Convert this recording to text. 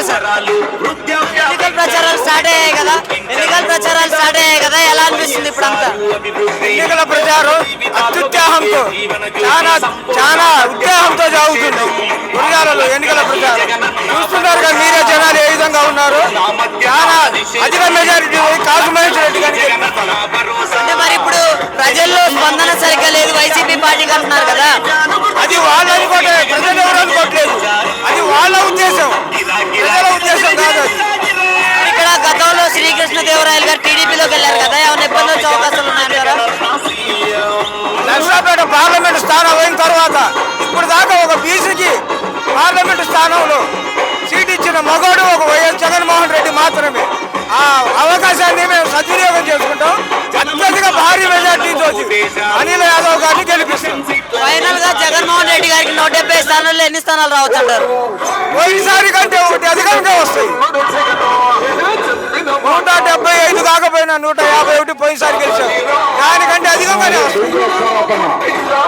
Sir? ఎన్నికల ప్రచారాలు start అయ్యాయి కదా, ఎలా అనిపిస్తుంది ఇప్పుడు అంతా? ఎన్నికల ప్రచారం అత్యుత్సాహంతో చాలా చాలా ఉత్సాహంతో సాగుతుంది. గురిజాలలో ఎన్నికల ప్రచారం చూస్తున్నారు కదా మీరే, జనాలు ఏ విధంగా ఉన్నారు. చాలా అధిక మెజారిటీ కాసుమహేష్ రెడ్డి గారికి. అంటే మరి ఇప్పుడు ప్రజల్లో స్పందన సరిగ్గా లేదు వైసీపీ పార్టీకి అంటున్నారు కదా, అది వాళ్ళు అనుకోవట్లేదు, ప్రజలు ఎవరు అనుకోవట్లేదు. అది వాళ్ళ ఉద్దేశం, ప్రజల ఉద్దేశం కాదు అది. ఇక్కడ గతంలో శ్రీకృష్ణదేవరాయలు గారు టీడీపీలోకి వెళ్ళారు కదా, ఏమైనా ఇబ్బంది వచ్చే అవకాశాలు ఉన్నాయంటారా? నర్సాపేట పార్లమెంటు స్థానం అయిన తర్వాత ఇప్పుడు దాకా ఒక బీసీకి పార్లమెంటు స్థానంలో సీట్ ఇచ్చిన మగోడు ఒక వైఎస్ జగన్మోహన్ రెడ్డి మాత్రమే. ఆ అవకాశాన్ని మేము సద్వినియోగం చేసుకుంటాం. అత్యధిక భారీ మెజార్టీతో అనిల్ యాదవ్ గారిని గెలిపిస్తాం. ఫైనల్ గా జగన్మోహన్ రెడ్డి గారికి 170 స్థానాల్లో ఎన్ని స్థానాలు రావచ్చు అంటారు? పోయినసారి కంటే ఒకటి అధికంగా వస్తాయి. 175 కాకపోయినా 151 పోయినసారి గెలిచాం. దానికంటే అధికంగానే వస్తాయి.